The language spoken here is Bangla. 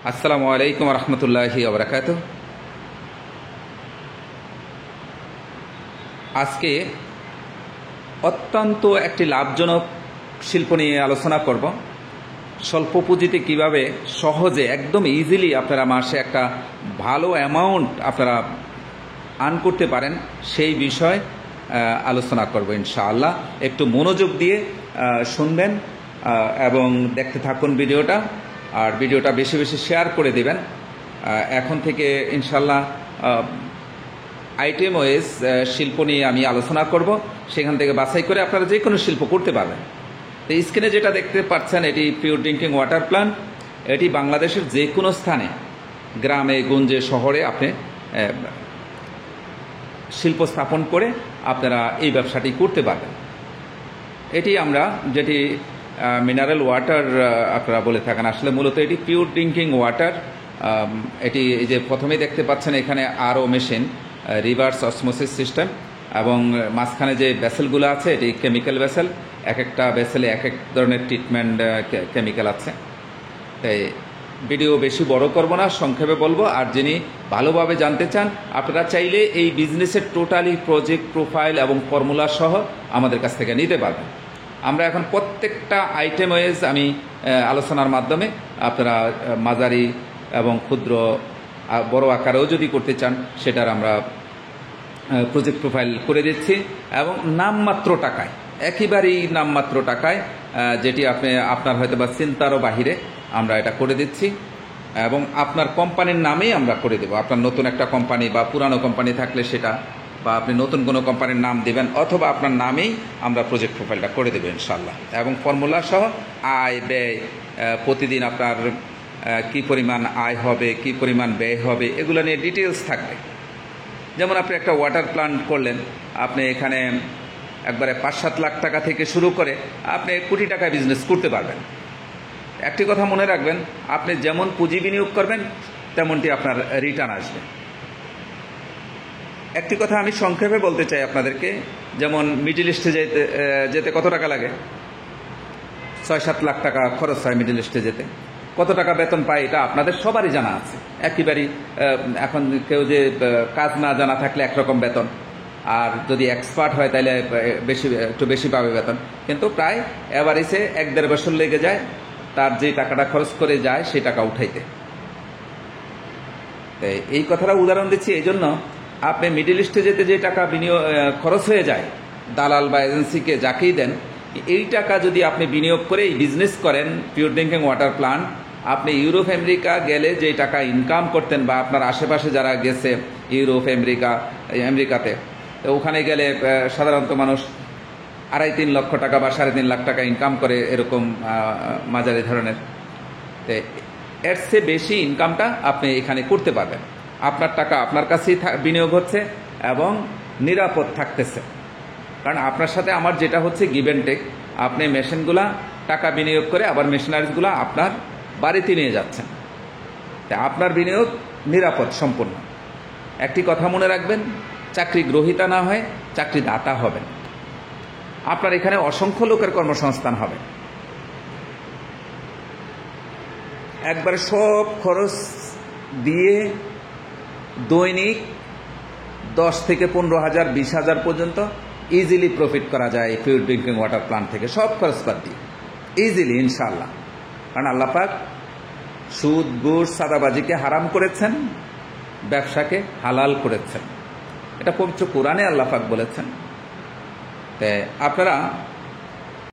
আসসালামু আলাইকুম রহমতুল্লাহি ওবরাকাত। আজকে অত্যন্ত একটি লাভজনক শিল্প নিয়ে আলোচনা করব। স্বল্প পুঁজিতে কিভাবে সহজে একদম ইজিলি আপনারা মাসে একটা ভালো অ্যামাউন্ট আপনারা আর্ন করতে পারেন সেই বিষয় আলোচনা করব ইনশাআল্লাহ। একটু মনোযোগ দিয়ে শুনবেন এবং দেখতে থাকুন ভিডিওটা, আর ভিডিওটা বেশি বেশি শেয়ার করে দেবেন। এখন থেকে ইনশাআল্লাহ আইটেম ওয়েজ শিল্প নিয়ে আমি আলোচনা করব, সেখান থেকে বাছাই করে আপনারা যে কোনো শিল্প করতে পারবেন। তো স্ক্রিনে যেটা দেখতে পাচ্ছেন এটি পিওর ড্রিঙ্কিং ওয়াটার প্ল্যান্ট। এটি বাংলাদেশের যে কোনো স্থানে, গ্রামে গঞ্জে শহরে আপনি শিল্প স্থাপন করে আপনারা এই ব্যবসাটি করতে পারবেন। এটি আমরা যেটি মিনারেল ওয়াটার আপনারা বলে থাকেন, আসলে মূলত এটি পিওর ড্রিঙ্কিং ওয়াটার। এটি এই যে প্রথমেই দেখতে পাচ্ছেন এখানে আরও মেশিন, রিভার্স অসমোসিস সিস্টেম, এবং মাঝখানে যে ভেসেলগুলো আছে এটি কেমিক্যাল ভেসেল। এক একটা ভেসেলে এক এক ধরনের ট্রিটমেন্ট কেমিক্যাল আছে। তাই ভিডিও বেশি বড় করব না, সংক্ষেপে বলবো। আর যিনি ভালোভাবে জানতে চান আপনারা চাইলে এই বিজনেসের টোটালি প্রজেক্ট প্রোফাইল এবং ফর্মুলা সহ আমাদের কাছ থেকে নিতে পারবেন। আমরা এখন প্রত্যেকটা আইটেম ওয়েজ আমি আলোচনার মাধ্যমে আপনারা মাঝারি এবং ক্ষুদ্র বড় আকারেও যদি করতে চান সেটার আমরা প্রজেক্ট প্রোফাইল করে দিচ্ছি, এবং নামমাত্র টাকায়, একেবারেই নামমাত্র টাকায়, যেটি আপনার হয়তো বা চিন্তারও বাহিরে আমরা এটা করে দিচ্ছি, এবং আপনার কোম্পানির নামেই আমরা করে দেব। আপনার নতুন একটা কোম্পানি বা পুরানো কোম্পানি থাকলে সেটা, বা আপনি নতুন কোনো কোম্পানির নাম দেবেন, অথবা আপনার নামেই আমরা প্রজেক্ট প্রোফাইলটা করে দেবো ইনশাল্লাহ। এবং ফর্মুলা সহ আয় ব্যয়, প্রতিদিন আপনার কি পরিমাণ আয় হবে, কি পরিমাণ ব্যয় হবে, এগুলো নিয়ে ডিটেলস থাকবে। যেমন আপনি একটা ওয়াটার প্ল্যান্ট করলেন, আপনি এখানে একবারে ৫-৭ লাখ টাকা থেকে শুরু করে আপনি কোটি টাকা বিজনেস করতে পারবেন। একটি কথা মনে রাখবেন, আপনি যেমন পুঁজি বিনিয়োগ করবেন তেমনটি আপনার রিটার্ন আসবে। একটি কথা আমি সংক্ষেপে বলতে চাই আপনাদেরকে, যেমন মিডল ইস্টে যেতে কত টাকা লাগে? ৬-৭ লাখ টাকা খরচ হয় মিডল ইস্টে যেতে। কত টাকা বেতন পায় এটা আপনাদের সবারই জানা আছে। একেবারেই এখন কেউ যে কাজ না জানা থাকলে একরকম বেতন, আর যদি এক্সপার্ট হয় তাহলে একটু বেশি পাবে বেতন। কিন্তু প্রায় এভারেজে ১-১.৫ বছর লেগে যায় তার যে টাকাটা খরচ করে যায় সেই টাকা উঠাইতে। এই কথাটা উদাহরণ দিচ্ছি এই জন্য, আপনি মিডল ইস্টে যেতে যে টাকা খরচ হয়ে যায় দালাল বা এজেন্সিকে যাকেই দেন, এই টাকা যদি আপনি বিনিয়োগ করে এই বিজনেস করেন পিওর ড্রিঙ্কিং ওয়াটার প্ল্যান্ট, আপনি ইউরোপ আমেরিকা গেলে যে টাকা ইনকাম করতেন, বা আপনার আশেপাশে যারা গেছে ইউরোপ আমেরিকাতে, ওখানে গেলে সাধারণত মানুষ ২.৫-৩ লক্ষ টাকা বা ৩.৫ লাখ টাকা ইনকাম করে, এরকম মাঝারি ধরনের। এর চেয়ে বেশি ইনকামটা আপনি এখানে করতে পারবেন। আপনার টাকা আপনার কাছেই বিনিয়োগ হচ্ছে এবং নিরাপদ থাকতেছে। কারণ আপনার সাথে আমার যেটা হচ্ছে গিভ অ্যান্ড টেক, আপনি মেশিনগুলা টাকা বিনিয়োগ করে আবার মেশিনারিজগুলো আপনার বাড়িতে নিয়ে যাচ্ছেন। তাই আপনার বিনিয়োগ নিরাপদ সম্পূর্ণ। একটি কথা মনে রাখবেন, চাকরি গ্রহীতা না হয় চাকরি দাতা হবেন। আপনার এখানে অসংখ্য লোকের কর্মসংস্থান হবে। একবারে সব খরচ দিয়ে দৈনিক ১০ থেকে ১৫,০০০, ২০,০০০ পর্যন্ত ইজিলি প্রফিট করা যায় পিওর ড্রিঙ্কিং ওয়াটার প্ল্যান্ট থেকে, সব খরচ বাদ দিয়ে ইজিলি ইনশাআল্লাহ। কারণ আল্লাহ পাক সুদ, ঘুষ, সাদাবাজিকে হারাম করেছেন, ব্যবসাকে হালাল করেছেন। এটা পবিত্র কোরআনে আল্লাহ পাক বলেছেন। আপনারা